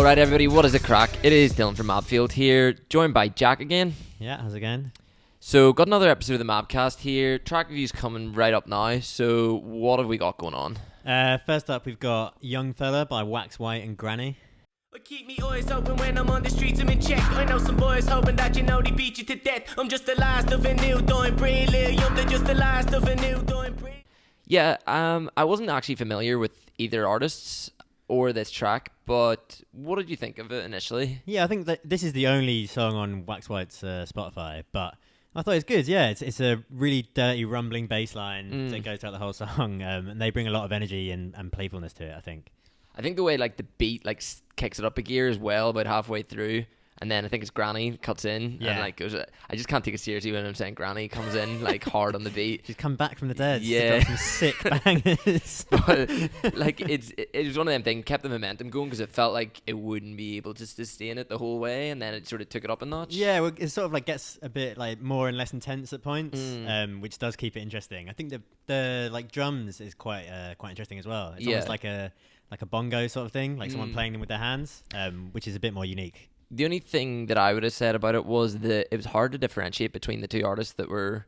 Alright everybody, what is the crack? It is Dylan from Mabfield here, joined by Jack again. Yeah, how's it going? So, got another episode of the Mabcast here. Track reviews coming right up now, so what have we got going on? First up, we've got Young Fella by Wax White and Granny. Keep me always open when I'm on the streets, I'm in check. I know some boys hoping that you know they beat you to death. I'm just the last of a new doing brilliant. I'm just the last of a new doing brilliant. Yeah, I wasn't actually familiar with either artists or this track, but what did you think of it initially? Yeah, I think that this is the only song on Wax White's Spotify, but I thought it's good. Yeah, it's a really dirty, rumbling bass line that goes throughout the whole song, and they bring a lot of energy and playfulness to it, I think. I think the way like the beat like kicks it up a gear as well about halfway through, and then I think it's Granny cuts in and like goes. I just can't take it seriously when I'm saying Granny comes in like hard on the beat. She's come back from the dead. Yeah, some sick bangers. But like it was one of them things, kept the momentum going because it felt like it wouldn't be able to sustain it the whole way, and then it sort of took it up a notch. Yeah, well, it sort of like gets a bit like more and less intense at points, which does keep it interesting. I think the like drums is quite interesting as well. It's almost like a bongo sort of thing, like someone playing them with their hands, which is a bit more unique. The only thing that I would have said about it was that it was hard to differentiate between the two artists that were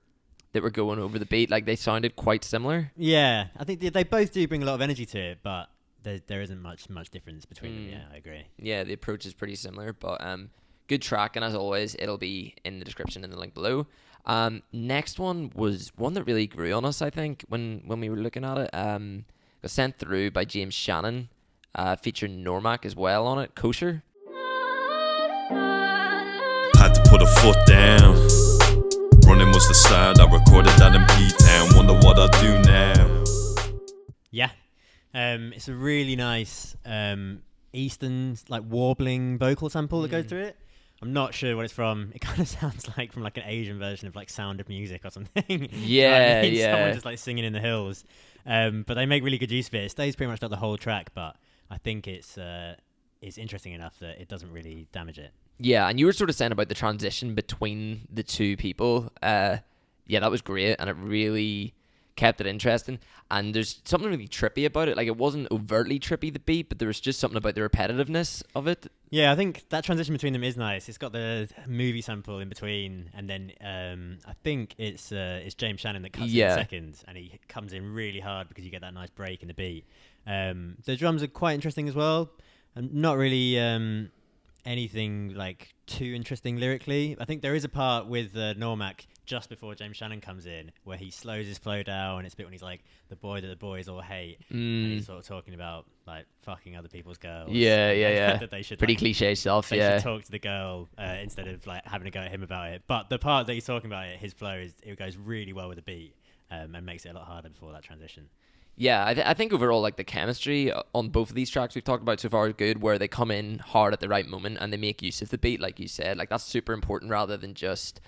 going over the beat. Like they sounded quite similar. Yeah, I think they both do bring a lot of energy to it, but there isn't much difference between them. Yeah, I agree. Yeah, the approach is pretty similar, but good track, and as always, it'll be in the description in the link below. Next one was one that really grew on us, I think, when we were looking at it. Got sent through by James Shannon, featuring Normac as well on it. Kosher. Had to put a foot down. Running was the start. I recorded that in P-Town. Wonder what I do now. Yeah, it's a really nice Eastern like warbling vocal sample that goes through it. I'm not sure what it's from. It kind of sounds like from like an Asian version of like Sound of Music or something. Yeah, Someone just like singing in the hills. But they make really good use of it. It stays pretty much throughout the whole track, but I think it's interesting enough that it doesn't really damage it. Yeah, and you were sort of saying about the transition between the two people. Yeah, that was great, and it really kept it interesting. And there's something really trippy about it. Like, it wasn't overtly trippy, the beat, but there was just something about the repetitiveness of it. Yeah, I think that transition between them is nice. It's got the movie sample in between, and then I think it's James Shannon that cuts in second, and he comes in really hard because you get that nice break in the beat. The drums are quite interesting as well, and not really anything like too interesting lyrically. I think there is a part with Normac just before James Shannon comes in where he slows his flow down. It's a bit when he's like, the boy that the boys all hate, and he's sort of talking about like fucking other people's girls. Yeah. That they should, pretty like, cliche stuff. they should talk to the girl instead of like having a go at him about it. But the part that he's talking about it, his flow it goes really well with the beat, and makes it a lot harder before that transition. Yeah, I think overall, like, the chemistry on both of these tracks we've talked about so far is good, where they come in hard at the right moment and they make use of the beat, like you said. Like, that's super important rather than just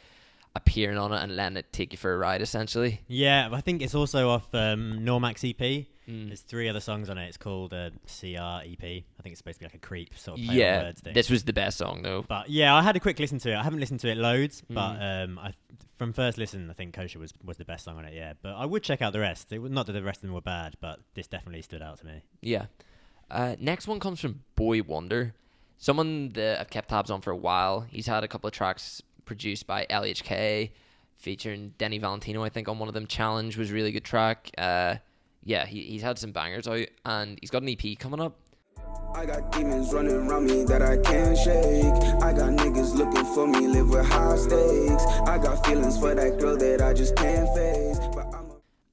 appearing on it and letting it take you for a ride, essentially. Yeah, I think it's also off Normac's EP. There's 3 other songs on it. It's called CR EP. I think it's supposed to be like a creep sort of play on words thing. This was the best song, though. But yeah, I had a quick listen to it. I haven't listened to it loads, but from first listen, I think Kosher was the best song on it, yeah. But I would check out the rest. Not that the rest of them were bad, but this definitely stood out to me. Yeah. Next one comes from Boy Wonder, someone that I've kept tabs on for a while. He's had a couple of tracks produced by LHK, featuring Denny Valentino, I think, on one of them. Challenge was a really good track. Yeah, he's had some bangers out, and he's got an EP coming up. I got demons running around me that I can't shake. I got niggas looking for me, live with high stakes. I got feelings for that girl that I just can't face.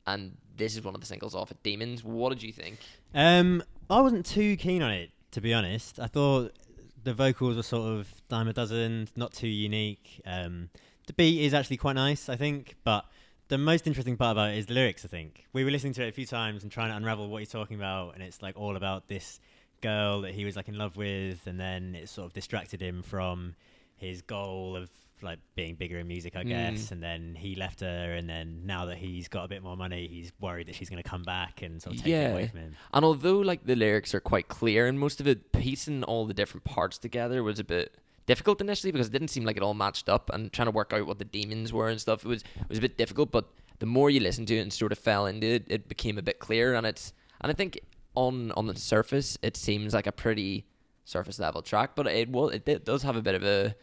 And this is one of the singles off of Demons. What did you think? I wasn't too keen on it, to be honest. I thought the vocals were sort of dime a dozen, not too unique. The beat is actually quite nice, I think, but the most interesting part about it is the lyrics, I think. We were listening to it a few times and trying to unravel what he's talking about, and it's like all about this girl that he was like in love with, and then it sort of distracted him from his goal of like being bigger in music, I guess, and then he left her, and then now that he's got a bit more money, he's worried that she's going to come back and sort of take it away from him. And although like the lyrics are quite clear and most of it, piecing all the different parts together was a bit difficult initially because it didn't seem like it all matched up, and trying to work out what the demons were and stuff, it was a bit difficult. But the more you listen to it and sort of fell into it, it became a bit clearer. And I think on the surface it seems like a pretty surface level track, but it does have a bit of a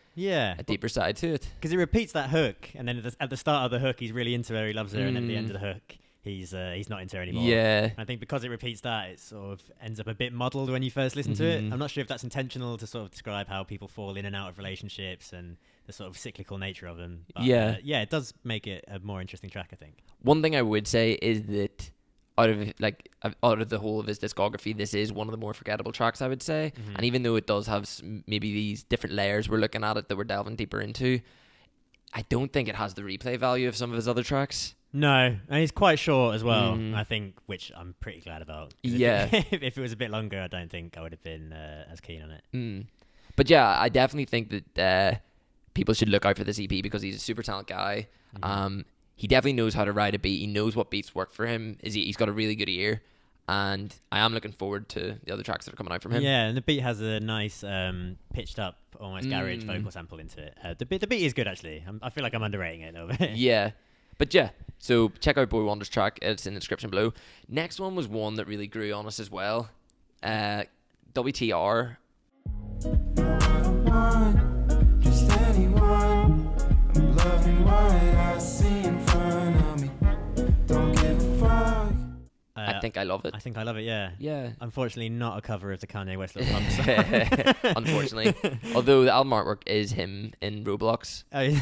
deeper side to it. Because it repeats that hook, and then at the start of the hook, he's really into her, he loves her, and then at the end of the hook, he's not into her anymore. Yeah. I think because it repeats that, it sort of ends up a bit muddled when you first listen to it. I'm not sure if that's intentional to sort of describe how people fall in and out of relationships and the sort of cyclical nature of them. But, it does make it a more interesting track, I think. One thing I would say is that out of the whole of his discography, this is one of the more forgettable tracks, I would say. And even though it does have maybe these different layers we're looking at it that we're delving deeper into, I don't think it has the replay value of some of his other tracks. No, and it's quite short as well, I think, which I'm pretty glad about. Yeah. If it was a bit longer, I don't think I would have been as keen on it. But yeah, I definitely think that people should look out for this EP because he's a super talented guy. He definitely knows how to ride a beat. He knows what beats work for him. He's got a really good ear. And I am looking forward to the other tracks that are coming out from him. Yeah, and the beat has a nice pitched up, almost garage vocal sample into it. The beat is good, actually. I feel like I'm underrating it a little bit. Yeah. But yeah, so check out Boy Wonder's track. It's in the description below. Next one was one that really grew on us as well. WTR. Just anyone. I'm loving what I see in front of me. Don't give a fuck. I think I love it. I think I love it, yeah. Yeah. Unfortunately, not a cover of the Kanye West Little Pump song. Unfortunately. Although the album artwork is him in Roblox. Oh, yeah.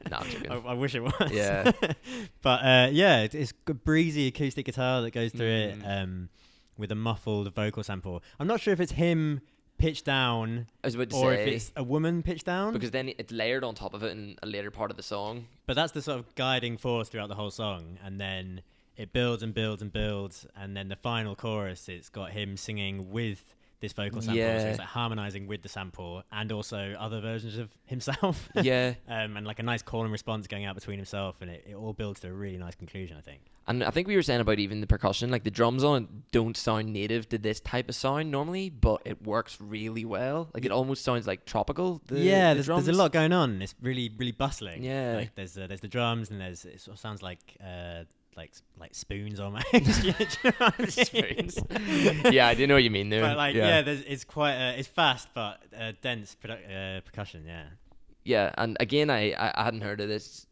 No, I'm joking. I wish it was. Yeah. But it's a breezy acoustic guitar that goes through it with a muffled vocal sample. I'm not sure if it's him pitched down I was about to or say, if it's a woman pitched down. because then it's layered on top of it in a later part of the song. But that's the sort of guiding force throughout the whole song. And then it builds and builds and builds. And then the final chorus, it's got him singing with this vocal sample. Yeah. So it's like harmonizing with the sample and also other versions of himself. Yeah. And like a nice call and response going out between himself. And it all builds to a really nice conclusion, I think. And I think we were saying about even the percussion, like the drums on it don't sound native to this type of sound normally, but it works really well. Like it almost sounds like tropical. There's a lot going on. It's really, really bustling. Yeah. Like there's the drums and it sort of sounds like spoons almost. You know what I mean? Spoons. Yeah, I do know what you mean there. But it's quite it's fast but dense percussion. Yeah. Yeah, and again, I hadn't heard of this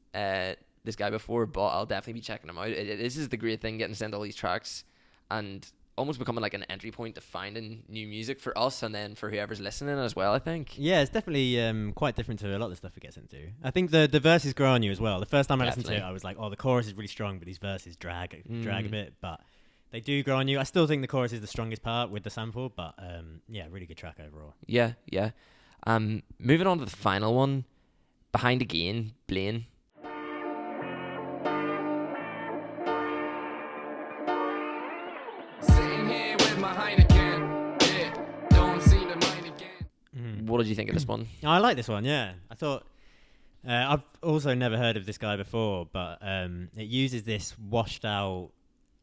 guy before, but I'll definitely be checking him out. This is the great thing, getting sent all these tracks and almost becoming like an entry point to finding new music for us and then for whoever's listening as well, I think. Yeah, it's definitely quite different to a lot of the stuff it gets into. I think the verses grow on you as well. The first time I listened to it, I was like, oh, the chorus is really strong, but these verses drag a bit, but they do grow on you. I still think the chorus is the strongest part with the sample, but really good track overall. Yeah. Moving on to the final one, Behind Again, Blaine. What did you think of this one? I like this one, yeah. I thought I've also never heard of this guy before, but it uses this washed out,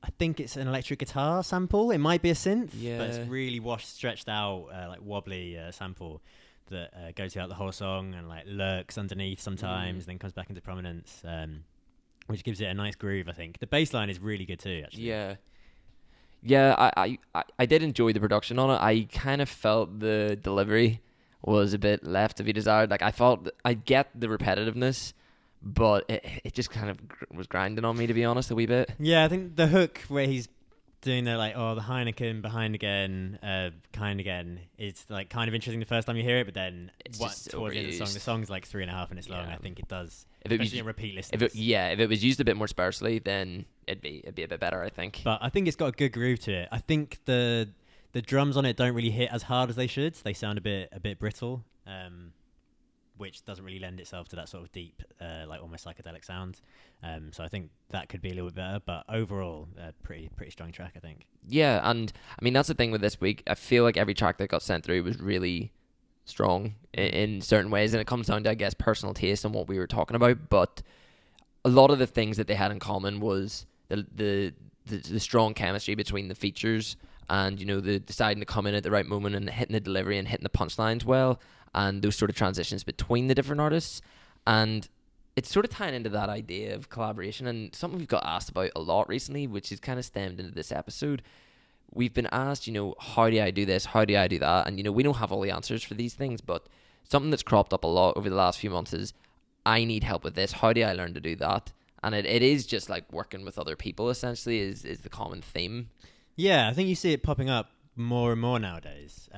I think it's an electric guitar sample. It might be a synth, but it's really stretched out, like wobbly sample that goes throughout the whole song and like lurks underneath sometimes, then comes back into prominence, which gives it a nice groove, I think. The bass line is really good too, actually. Yeah, I did enjoy the production on it. I kind of felt the delivery was a bit left to be desired. Like I felt I get the repetitiveness, but it just kind of was grinding on me, to be honest, a wee bit. Yeah, I think the hook where he's doing the like, the Heineken behind again, kind again, it's like kind of interesting the first time you hear it, but then towards the end of the song's like 3.5 minutes long. I think it does, especially in repeat listeners. If it was used a bit more sparsely, then it'd be a bit better, I think. But I think it's got a good groove to it. I think the drums on it don't really hit as hard as they should. They sound a bit brittle, which doesn't really lend itself to that sort of deep, like almost psychedelic sound. So I think that could be a little bit better. But overall, pretty strong track, I think. Yeah, and I mean that's the thing with this week. I feel like every track that got sent through was really strong in certain ways, and it comes down to, I guess, personal taste and what we were talking about. But a lot of the things that they had in common was the strong chemistry between the features. And, the deciding to come in at the right moment and hitting the delivery and hitting the punchlines well, and those sort of transitions between the different artists. And it's sort of tying into that idea of collaboration, and something we've got asked about a lot recently, which has kind of stemmed into this episode, we've been asked, how do I do this? How do I do that? And, we don't have all the answers for these things, but something that's cropped up a lot over the last few months is I need help with this. How do I learn to do that? And it is just like working with other people, essentially, is the common theme. Yeah, I think you see it popping up more and more nowadays.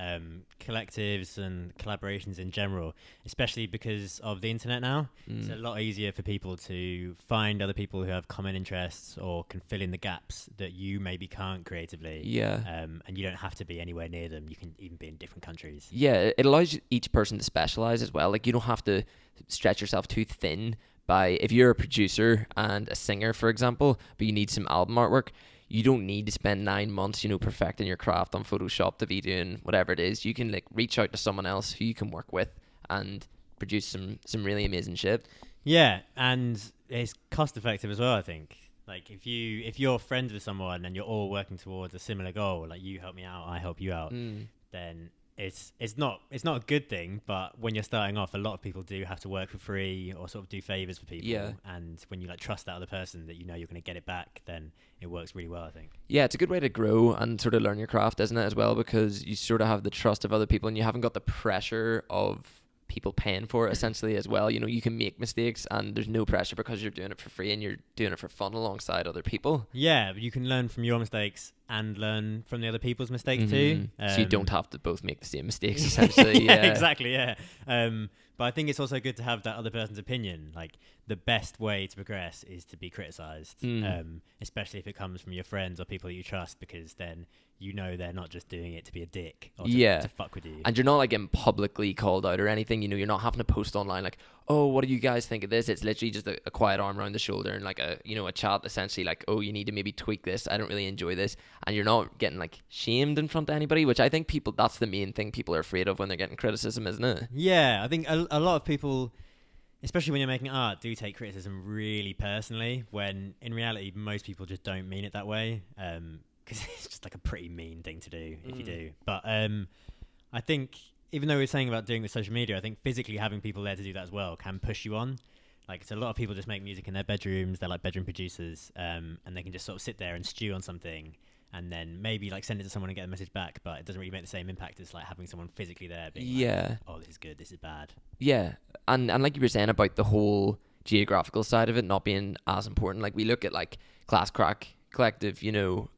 Collectives and collaborations in general, especially because of the internet now. It's a lot easier for people to find other people who have common interests or can fill in the gaps that you maybe can't creatively. Yeah. And you don't have to be anywhere near them. You can even be in different countries. Yeah, it allows each person to specialize as well. Like, you don't have to stretch yourself too thin by, if you're a producer and a singer, for example, but you need some album artwork, you don't need to spend 9 months, perfecting your craft on Photoshop to be doing whatever it is. You can reach out to someone else who you can work with and produce some really amazing shit. Yeah, and it's cost effective as well, I think. Like if you're friends with someone and you're all working towards a similar goal, like you help me out, I help you out, then it's not a good thing, but when you're starting off, a lot of people do have to work for free or sort of do favors for people. Yeah. And when you trust that other person that you're going to get it back, then it works really well, I think. Yeah, it's a good way to grow and sort of learn your craft, isn't it, as well, because you sort of have the trust of other people and you haven't got the pressure of people paying for it, essentially, as well. You can make mistakes and there's no pressure because you're doing it for free and you're doing it for fun alongside other people. Yeah, you can learn from your mistakes and learn from the other people's mistakes too. So you don't have to both make the same mistakes, essentially. Yeah, exactly, yeah. But I think it's also good to have that other person's opinion. Like, the best way to progress is to be criticised, especially if it comes from your friends or people that you trust, because then they're not just doing it to be a dick or to fuck with you. And you're not getting publicly called out or anything. You're not having to post online like, oh, what do you guys think of this? It's literally just a quiet arm around the shoulder and a chat, essentially, like, oh, you need to maybe tweak this. I don't really enjoy this. And you're not getting shamed in front of anybody, which I think that's the main thing people are afraid of when they're getting criticism, isn't it? Yeah, I think a lot of people, especially when you're making art, do take criticism really personally, when in reality most people just don't mean it that way, because it's just a pretty mean thing to do if you do. But I think, even though we're saying about doing with social media, I think physically having people there to do that as well can push you on. It's a lot of people just make music in their bedrooms, they're bedroom producers, and they can just sort of sit there and stew on something and then maybe send it to someone and get a message back, but it doesn't really make the same impact as having someone physically there being oh, this is good, this is bad. Yeah, and like you were saying about the whole geographical side of it not being as important, we look at Class Crack Collective,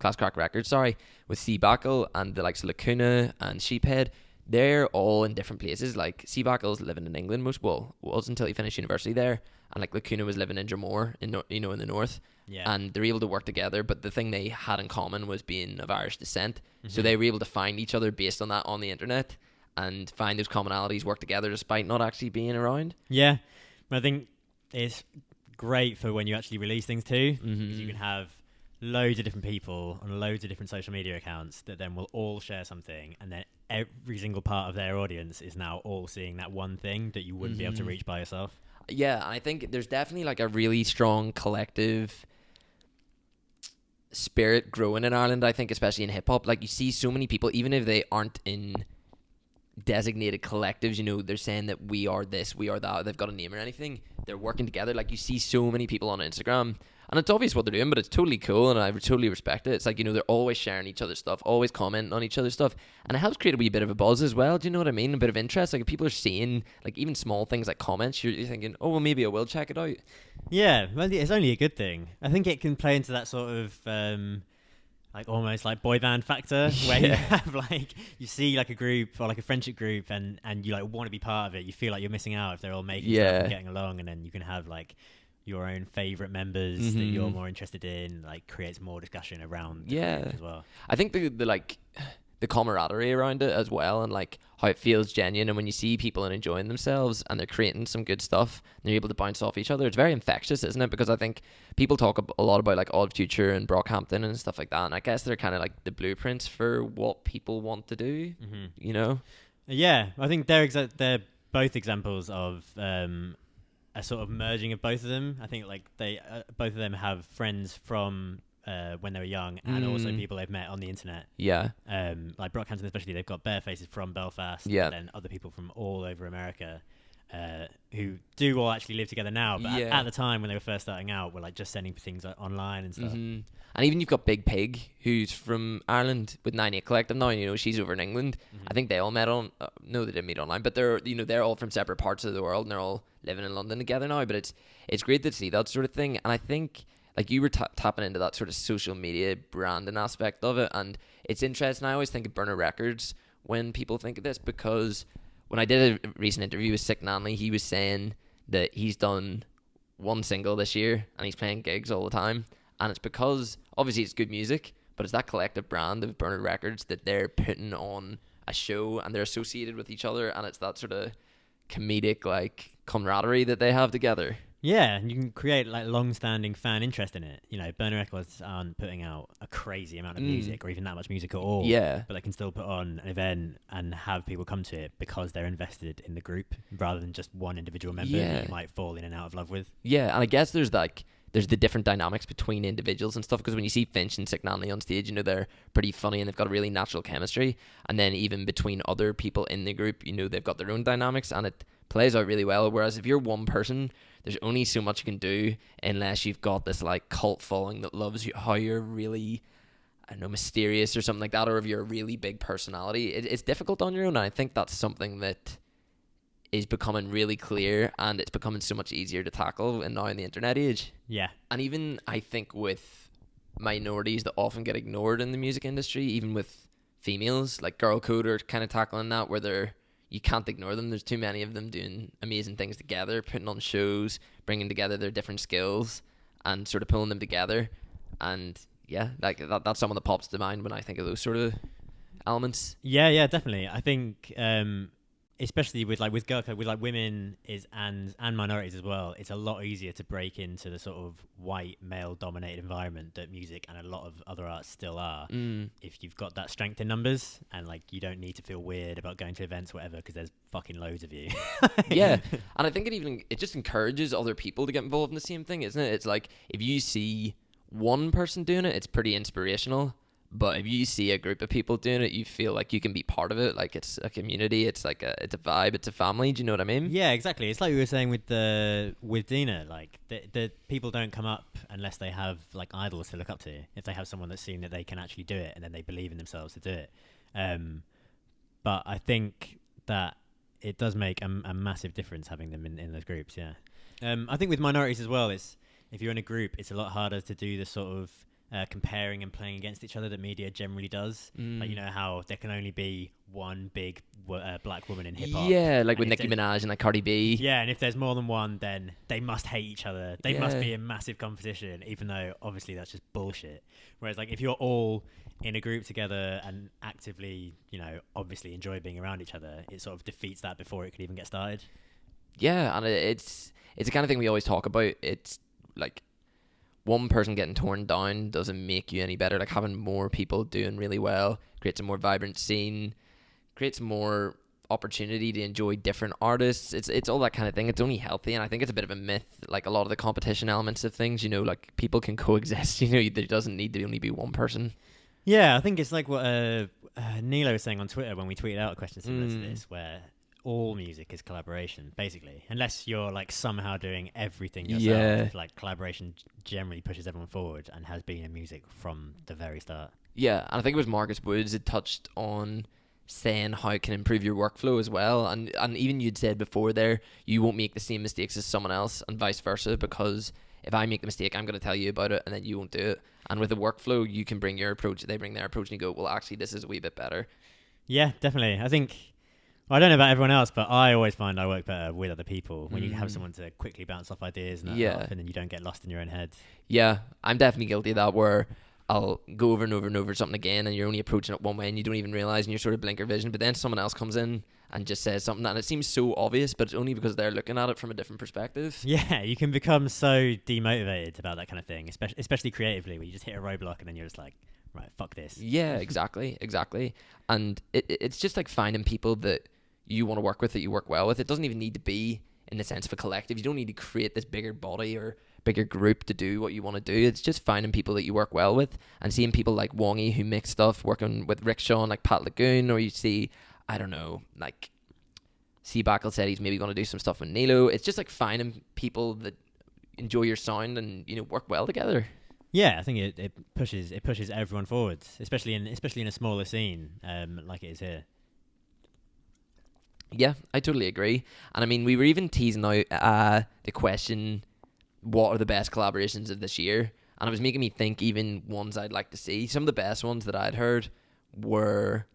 Class Crack Records, with Seabackle and the likes of Lacuna and Sheephead. They're all in different places. Seabackle's living in England was until he finished university there, and Lacuna was living in Dromore in the north. Yeah. And they're able to work together, but the thing they had in common was being of Irish descent. So they were able to find each other based on that on the internet and find those commonalities, work together despite not actually being around. Yeah, but I think it's great for when you actually release things too, because you can have loads of different people on loads of different social media accounts that then will all share something, and then every single part of their audience is now all seeing that one thing that you wouldn't be able to reach by yourself. Yeah, I think there's definitely a really strong collective spirit growing in Ireland, I think, especially in hip-hop. You see so many people, even if they aren't in designated collectives, they're saying that we are this, we are that, they've got a name or anything, they're working together. You see so many people on Instagram, and it's obvious what they're doing, but it's totally cool, and I totally respect it. It's they're always sharing each other's stuff, always commenting on each other's stuff, and it helps create a wee bit of a buzz as well. Do you know what I mean? A bit of interest. If people are seeing even small things like comments, you're thinking, oh, well, maybe I will check it out. Yeah, well, it's only a good thing. I think it can play into that sort of almost boy band factor, where you have you see a group or a friendship group, and you want to be part of it. You feel you're missing out if they're all making stuff and getting along, and then you can have your own favorite members that you're more interested in, creates more discussion around the group as well. I think the camaraderie around it as well, and how it feels genuine, and when you see people and enjoying themselves and they're creating some good stuff and they're able to bounce off each other, it's very infectious, isn't it? Because I think people talk a lot about Odd Future and Brockhampton and stuff like that, and I guess they're kind of the blueprints for what people want to do. Yeah, I think they're both examples of a sort of merging of both of them. I think they both of them have friends from when they were young, and also people they've met on the internet. Yeah. Brockhampton especially, they've got bare faces from Belfast, and then other people from all over America. who do all actually live together now, but Yeah. at the time when they were first starting out, were like just sending things online and stuff. Mm-hmm. And even you've got Big Pig, who's from Ireland with 98 Collective now. You know, she's over in England. Mm-hmm. I think they all met on. No, they didn't meet online, but they're all from separate parts of the world, and they're all living in London together now. But it's great to see that sort of thing. And I think like you were tapping into that sort of social media branding aspect of it, and it's interesting. I always think of Burner Records when people think of this, because when I did a recent interview with Sick Nanley, he was saying that he's done one single this year and he's playing gigs all the time. And it's because, obviously, it's good music, but it's that collective brand of Burner Records that they're putting on a show and they're associated with each other. And it's that sort of comedic, like, camaraderie that they have together. Yeah, and you can create like long-standing fan interest in it. You know, Burner Records aren't putting out a crazy amount of music or even that much music at all. Yeah. But they can still put on an event and have people come to it because they're invested in the group rather than just one individual member that you might fall in and out of love with. Yeah, and I guess there's the different dynamics between individuals and stuff, because when you see Finch and Sick Nanley on stage, you know, they're pretty funny and they've got a really natural chemistry. And then even between other people in the group, you know, they've got their own dynamics and it plays out really well. Whereas if you're one person, there's only so much you can do unless you've got this like cult following that loves you, how you're really, I don't know, mysterious or something like that, or if you're a really big personality. It's difficult on your own, and I think that's something that is becoming really clear, and it's becoming so much easier to tackle and now in the internet age. Yeah. And even I think with minorities that often get ignored in the music industry, even with females, like Girl Code are kind of tackling that, where you can't ignore them. There's too many of them doing amazing things together, putting on shows, bringing together their different skills and sort of pulling them together. And yeah, like that's someone that pops to mind when I think of those sort of elements. Yeah, definitely. I think especially with girl code, with like women and minorities as well, it's a lot easier to break into the sort of white male dominated environment that music and a lot of other arts still are. If you've got that strength in numbers, and like you don't need to feel weird about going to events or whatever because there's fucking loads of you. Yeah, and I think it just encourages other people to get involved in the same thing, isn't it? It's like if you see one person doing it, it's pretty inspirational. But if you see a group of people doing it, you feel like you can be part of it. Like it's a community. It's like it's a vibe. It's a family. Do you know what I mean? Yeah, exactly. It's like we were saying with Dina. Like the people don't come up unless they have like idols to look up to. If they have someone that's seen that they can actually do it, and then they believe in themselves to do it. But I think that it does make a massive difference having them in those groups. Yeah. I think with minorities as well, it's if you're in a group, it's a lot harder to do the sort of comparing and playing against each other that media generally does. Like, you know how there can only be one big black woman in hip hop. Yeah, like with Nicki Minaj and like Cardi B. Yeah, and if there's more than one, then they must hate each other. They must be in massive competition, even though obviously that's just bullshit. Whereas like if you're all in a group together and actively, you know, obviously enjoy being around each other, it sort of defeats that before it could even get started. Yeah, and it's the kind of thing we always talk about. It's like one person getting torn down doesn't make you any better. Like having more people doing really well creates a more vibrant scene, creates more opportunity to enjoy different artists. It's all that kind of thing. It's only healthy, and I think it's a bit of a myth. Like a lot of the competition elements of things, you know, like people can coexist. You know, there doesn't need to only be one person. Yeah, I think it's like what Nilo was saying on Twitter when we tweeted out a question similar to this, where all music is collaboration, basically. Unless you're like somehow doing everything yourself. Yeah. Like collaboration generally pushes everyone forward and has been in music from the very start. Yeah, and I think it was Marcus Woods that touched on saying how it can improve your workflow as well. And even you'd said before there, you won't make the same mistakes as someone else and vice versa, because if I make the mistake, I'm going to tell you about it and then you won't do it. And with the workflow, you can bring your approach, they bring their approach, and you go, well, actually, this is a wee bit better. Yeah, definitely. I think... Well, I don't know about everyone else, but I always find I work better with other people when you have someone to quickly bounce off ideas and that stuff, and then you don't get lost in your own head. Yeah, I'm definitely guilty of that, where I'll go over and over and over something again, and you're only approaching it one way and you don't even realise, and you're sort of blinker vision, but then someone else comes in and just says something, and it seems so obvious, but it's only because they're looking at it from a different perspective. Yeah, you can become so demotivated about that kind of thing, especially creatively, where you just hit a roadblock and then you're just like, right, fuck this. Yeah, exactly. And it's just like finding people that you want to work with, that you work well with. It doesn't even need to be in the sense of a collective. You don't need to create this bigger body or bigger group to do what you want to do. It's just finding people that you work well with, and seeing people like Wongy who make stuff, working with Rickshaw and like Pat Lagoon, or you see, I don't know, like Seabackle said he's maybe going to do some stuff with Nilo. It's just like finding people that enjoy your sound and, you know, work well together. Yeah, I think it pushes everyone forwards, especially in a smaller scene like it is here. Yeah, I totally agree. And I mean, we were even teasing out the question, what are the best collaborations of this year? And it was making me think even ones I'd like to see. Some of the best ones that I'd heard were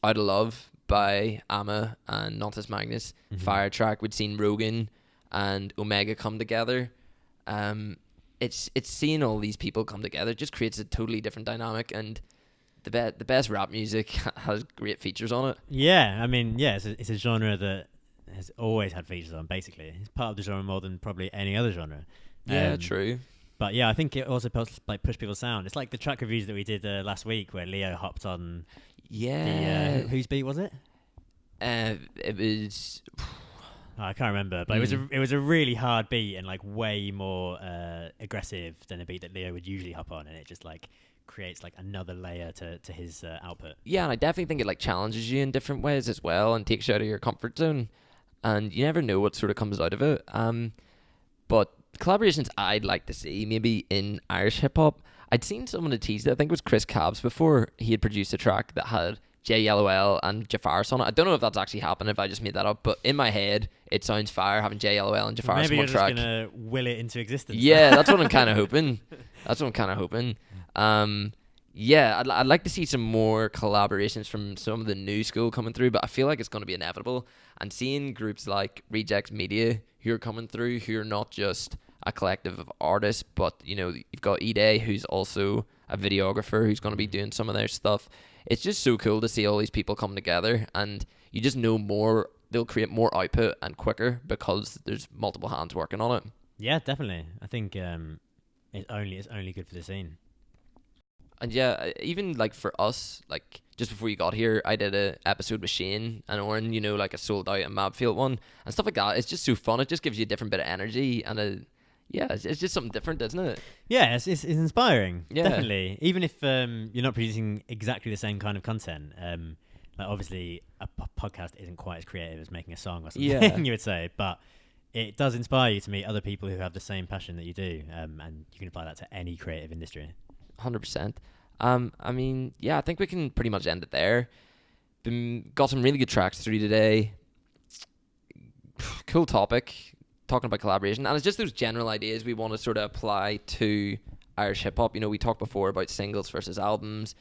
Out of Love by Amma and Nontus Magnus. Fire Track, we'd seen Rogan and Omega come together. It's seeing all these people come together. It just creates a totally different dynamic, and the best rap music has great features on it. Yeah, I mean, yeah, it's a genre that has always had features on, basically. It's part of the genre more than probably any other genre. Yeah, true. But yeah, I think it also helps like push people's sound. It's like the track reviews that we did last week where Leo hopped on. Yeah. Whose beat was it? It was... I can't remember, but it was a really hard beat and like way more aggressive than a beat that Leo would usually hop on, and it just like creates like another layer to his output. Yeah, and I definitely think it like challenges you in different ways as well and takes you out of your comfort zone, and you never know what sort of comes out of it. But collaborations I'd like to see maybe in Irish hip hop, I'd seen someone to tease it. I think it was Chris Cabs before. He had produced a track that had J Yellow L and Jafaris on it. I don't know if that's actually happened, if I just made that up, but in my head it sounds fire having J Yellow L and Jafaris Maybe on one you're just track. gonna will it into existence. Yeah, that's what I'm kind of hoping. Yeah, I'd like to see some more collaborations from some of the new school coming through, but I feel like it's going to be inevitable. And seeing groups like Rejects Media who are coming through, who are not just a collective of artists, but you know, you've got Ide, who's also a videographer, who's going to be doing some of their stuff. It's just so cool to see all these people come together, and you just know more. They'll create more output and quicker because there's multiple hands working on it. Yeah, definitely. I think it's only good for the scene. And yeah, even like for us, like just before you got here, I did a episode with Shane and Oren, you know, like a sold out and Mabfield one and stuff like that. It's just so fun. It just gives you a different bit of energy and it's just something different, isn't it? Yeah, it's inspiring. Yeah. Definitely. Even if you're not producing exactly the same kind of content, like obviously a podcast isn't quite as creative as making a song or something. Yeah. You would say, but it does inspire you to meet other people who have the same passion that you do, and you can apply that to any creative industry. 100%. I mean, yeah, I think we can pretty much end it there. Got some really good tracks through today. Cool topic, talking about collaboration, and it's just those general ideas we want to sort of apply to Irish hip hop. You know, we talked before about singles versus albums,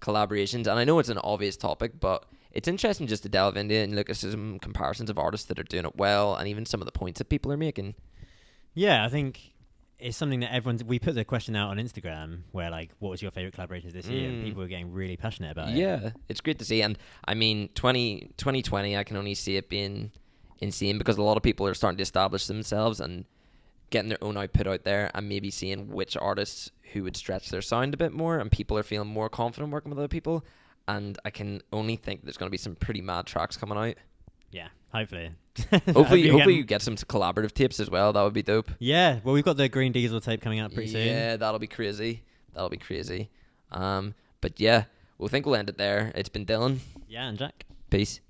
collaborations, and I know it's an obvious topic, but it's interesting just to delve into it and look at some comparisons of artists that are doing it well, and even some of the points that people are making. Yeah, I think it's something that we put the question out on Instagram where like, what was your favorite collaborations this year? And people were getting really passionate about it. Yeah, it's great to see. And I mean, 2020, I can only see it being insane because a lot of people are starting to establish themselves and getting their own output out there, and maybe seeing which artists who would stretch their sound a bit more, and people are feeling more confident working with other people. And I can only think there's going to be some pretty mad tracks coming out. Yeah, hopefully. Hopefully you get some collaborative tapes as well. That would be dope. Yeah, well, we've got the Green Diesel tape coming out pretty soon. Yeah, that'll be crazy. But yeah, we'll end it there. It's been Dylan. Yeah, and Jack. Peace.